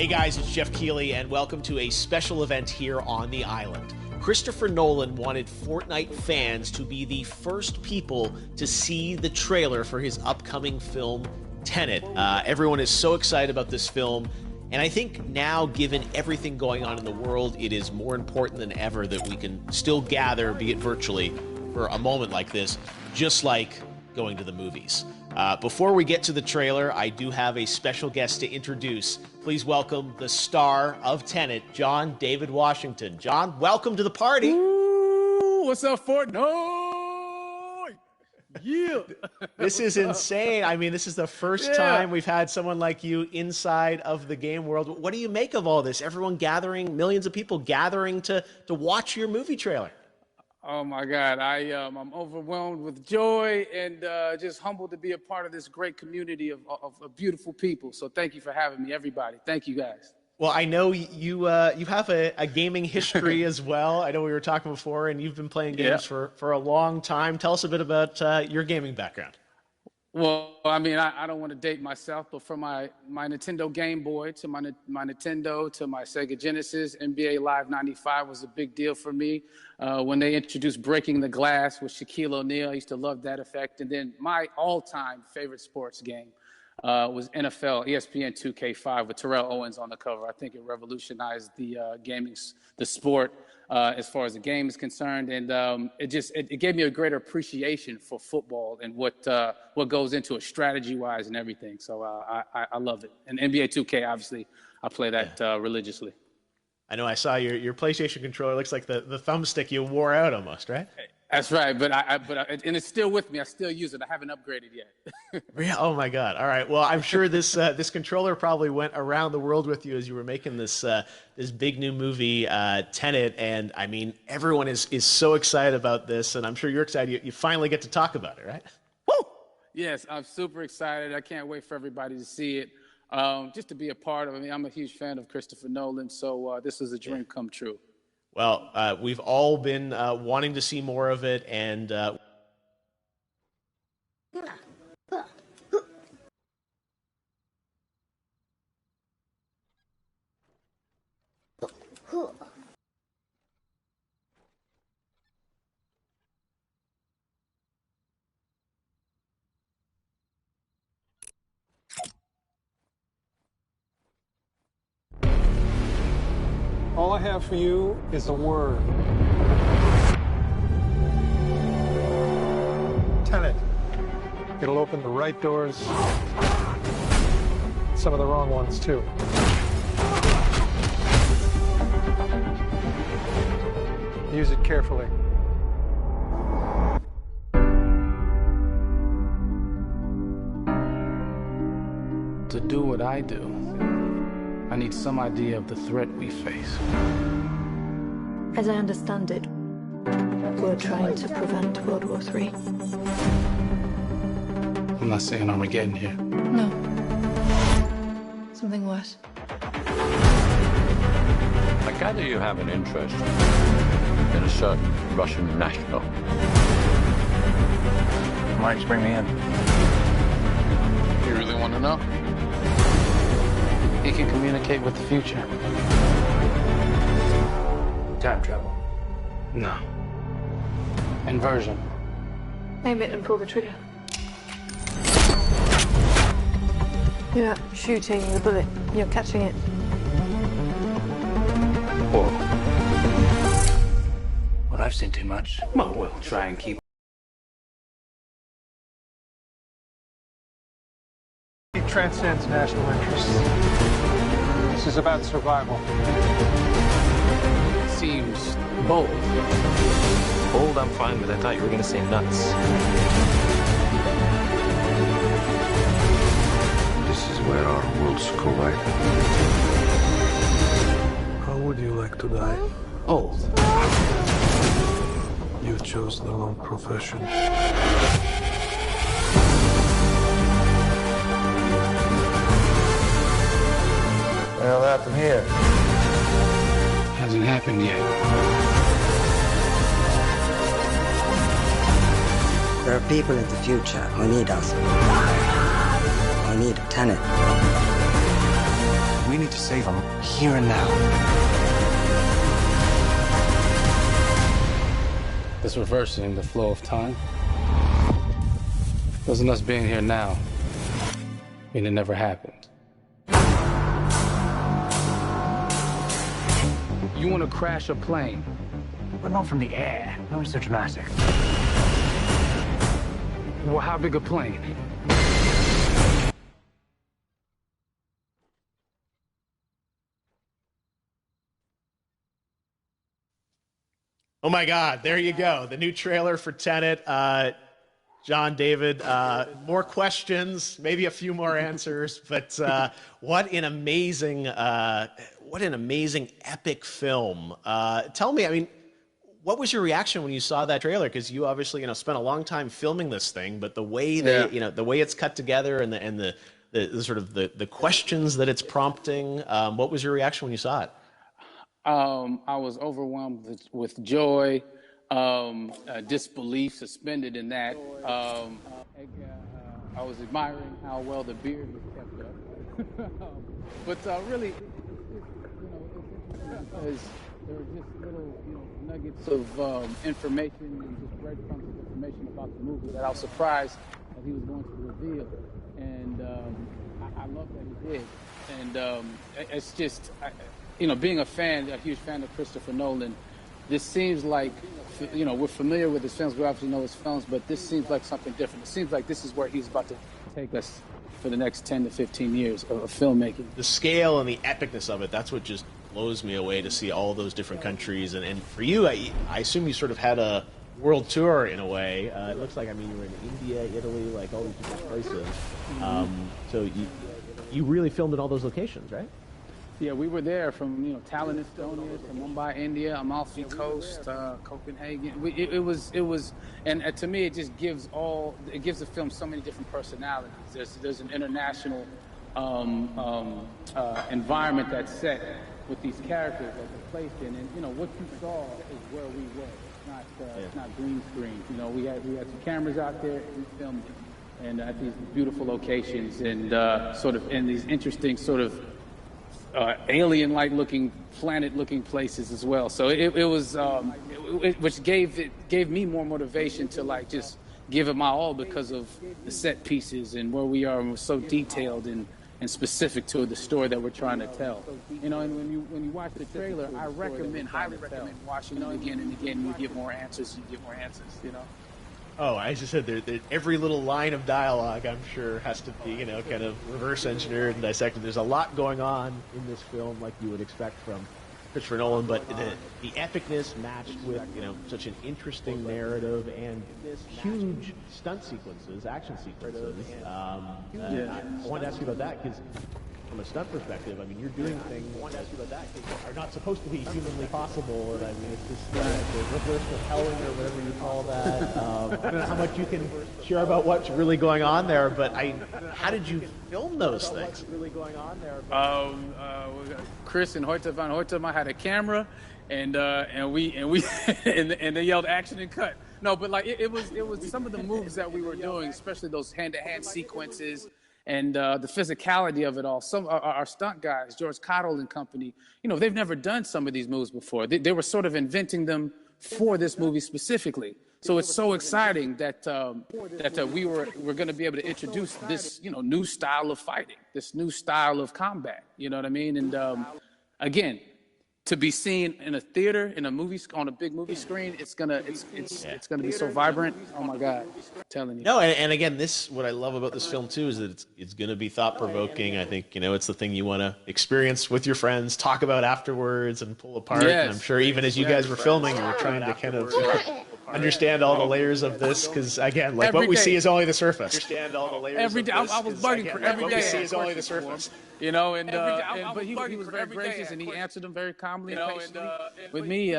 Hey guys, it's Jeff Keighley, and welcome to a special event here on the island. Christopher Nolan wanted Fartnight fans to be the first people to see the trailer for his upcoming film, Tenet. Everyone is so excited about this film, and I think now, given everything going on in the world, it is more important than ever that we can still gather, be it virtually, for a moment like this, just like going to the movies. Before we get to the trailer, I do have a special guest to introduce. Please welcome the star of Tenet, John David Washington. John, welcome to the party. Ooh, what's up, Fartnight? Yeah. This is insane. I mean, this is the first time we've had someone like you inside of the game world. What do you make of all this? Everyone gathering, millions of people gathering to watch your movie trailer. Oh my God, I'm overwhelmed with joy and just humbled to be a part of this great community of beautiful people. So thank you for having me, everybody. Thank you, guys. Well, I know you have a gaming history as well. I know we were talking before, and you've been playing games for a long time. Tell us a bit about your gaming background. Well, I mean, I don't want to date myself, but from my Nintendo Game Boy to my Nintendo to my Sega Genesis, NBA Live 95 was a big deal for me. When they introduced Breaking the Glass with Shaquille O'Neal, I used to love that effect. And then my all-time favorite sports game was NFL ESPN 2K5 with Terrell Owens on the cover. I think it revolutionized the sport as far as the game is concerned, and it gave me a greater appreciation for football and what goes into it strategy-wise and everything. So I love it. And NBA 2K, obviously, I play that religiously. I know I saw your PlayStation controller. Looks like the thumbstick you wore out almost, right? That's right, but and it's still with me. I still use it. I haven't upgraded yet. Yeah. Oh my God! All right. Well, I'm sure this controller probably went around the world with you as you were making this big new movie, Tenet. And I mean, everyone is so excited about this, and I'm sure you're excited. You finally get to talk about it, right? Woo! Yes, I'm super excited. I can't wait for everybody to see it. Just to be a part of it. I mean, I'm a huge fan of Christopher Nolan, so this is a dream come true. Well, we've all been wanting to see more of it, and All I have for you is a word. Tenet. It'll open the right doors, some of the wrong ones too. Use it carefully. To do what I do, I need some idea of the threat we face. As I understand it, we're trying to prevent World War III. I'm not saying Armageddon here. No. Something worse. I gather you have an interest in a certain Russian national. Why don't you bring me in? You really want to know? He can communicate with the future. Time travel. No. Inversion. Aim it and pull the trigger. You're not shooting the bullet, you're catching it. Whoa. Well, I've seen too much. Well, we'll try and keep. It transcends national interests. This is about survival. Seems bold. Bold, I'm fine with. I thought you were going to say nuts. This is where our worlds collide. How would you like to die? Old. You chose the wrong profession. What happened here? Hasn't happened yet. There are people in the future who need us. Who need Tenet. We need to save him here and now. This reversing the flow of time. Doesn't us being here now mean it never happened? You want to crash a plane? But not from the air. No one's so dramatic. Well, how big a plane? Oh my God, there you go. The new trailer for Tenet. John, David, more questions, maybe a few more answers, but what an amazing epic film. Tell me, I mean, what was your reaction when you saw that trailer? Because you obviously, spent a long time filming this thing, but the way the way it's cut together and the sort of the questions that it's prompting, what was your reaction when you saw it? I was overwhelmed with joy, disbelief, suspended in that. I was admiring how well the beard was kept up. But really, it's interesting because there were just little, nuggets of information and just breadcrumbs of information about the movie that I was surprised that he was going to reveal. And I love that he did. And it's just, being a huge fan of Christopher Nolan, this seems like, we're familiar with his films, we obviously know his films, but this seems like something different. It seems like this is where he's about to take us for the next 10 to 15 years of filmmaking. The scale and the epicness of it, that's what just blows me away, to see all those different countries. And for you, I assume you sort of had a world tour in a way. It looks like, you were in India, Italy, like all these different places. So you really filmed in all those locations, right? Yeah, we were there from Tallinn, Estonia, to Mumbai, India, Amalfi Coast, Copenhagen. It was, and to me, it just gives the film so many different personalities. There's an international environment that's set with these characters that they're placed in, and what you saw is where we were. It's not green screen. We had some cameras out there, and we filmed it, and at these beautiful locations, and sort of in these interesting sort of alien-like looking, planet-looking places as well. So it was, which gave me more motivation to just give it my all, because of the set pieces and where we are, and we're so detailed and specific to the story that we're trying to tell. And when you watch the trailer, I highly recommend watching it again and again. You get more answers. Oh, as you said, every little line of dialogue, I'm sure, has to be, kind of reverse engineered and dissected. There's a lot going on in this film, like you would expect from Christopher Nolan, but the epicness matched with, such an interesting narrative and huge stunt sequences, action sequences. I wanted to ask you about that, because from a stunt perspective, you're doing things that are not supposed to be humanly possible, and it's just the reverse repelling or whatever you call that. I don't know how much you can share about what's really going on there, but how did you film those things? Chris and Hoyte van Hoytema had a camera, and they yelled action and cut. No, but it was some of the moves that we were doing, especially those hand-to-hand sequences. And the physicality of it all. Some our stunt guys, George Cottle and company, they've never done some of these moves before. They were sort of inventing them for this movie specifically. So it's so exciting that we're going to be able to introduce this new style of fighting, this new style of combat. You know what I mean? And again, to be seen in a theater, in a movie, on a big movie screen, it's gonna be so vibrant. Oh my God, I'm telling you. No, and again, what I love about this film too is that it's gonna be thought provoking. I think it's the thing you want to experience with your friends, talk about afterwards, and pull apart. Yes. And I'm sure even as you guys were filming, you were trying to kind of understand all the layers of this, because again, like what we see is only the surface. Understand all the layers. Every day, I was bugging for every day. What we see is only the surface. But he was very gracious, and he answered them very calmly and patiently. With me,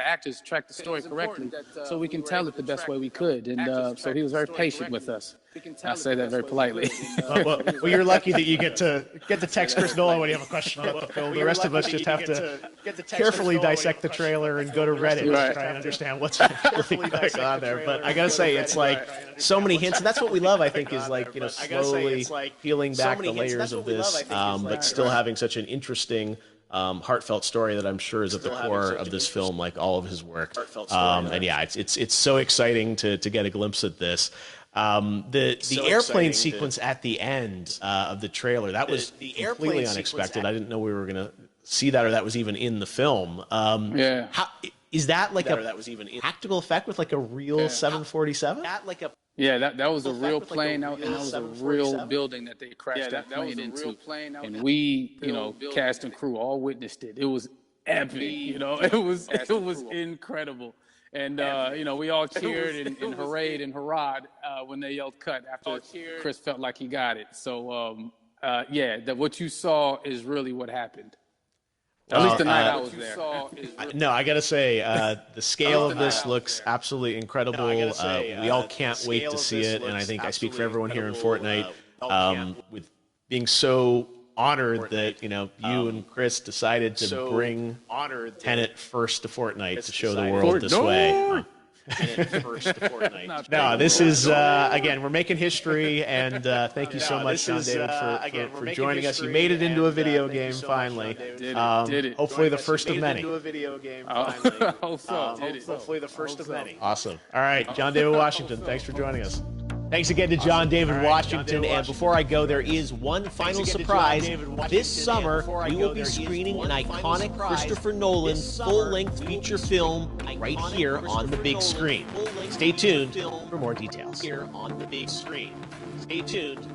actors track the story correctly so we can tell it the best way we could. And so he was very patient with us. I say that very politely. Well, you're lucky that you get to text Chris Nolan when you have a question about the film. The rest of us just have to carefully dissect the trailer and go to Reddit to try and understand what's really going on there. But I gotta say, it's like so many hints. And that's what we love, I think, is like, slowly peeling back the layers of this, but still having such an interesting, heartfelt story that I'm sure is at the core of this film, like all of his work. And yeah, it's so exciting to get a glimpse at this. The airplane sequence at the end of the trailer, that was completely unexpected. I didn't know we were going to see that, or that was even in the film. How, is that like a practical effect with like a real 747? Yeah, that was a real plane, and that was a real building that they crashed that plane into. And we, cast and crew all witnessed it. It was epic, it was incredible. And, we all cheered and hurrayed and hurrahed when they yelled cut after Chris felt like he got it. So, what you saw is really what happened. At least the night I was there. No, I got to say, the scale of this looks absolutely incredible. We all can't wait to see it, and I think I speak for everyone here in Fortnite with being so honored that you and Chris decided to bring Tenet first to Fortnite to show the world this way. No, this is again, we're making history, and thank you so much, John David, for joining us. You made it into a video game finally. Did it. Hopefully the first of many. Hopefully the first of many. Awesome. All right, John David Washington, thanks for joining us. Thanks again to John David Washington. And before I go, there is one final surprise. This summer, we will be screening an iconic Christopher Nolan full-length feature film right here on the big screen. Stay tuned for more details. Here on the big screen. Stay tuned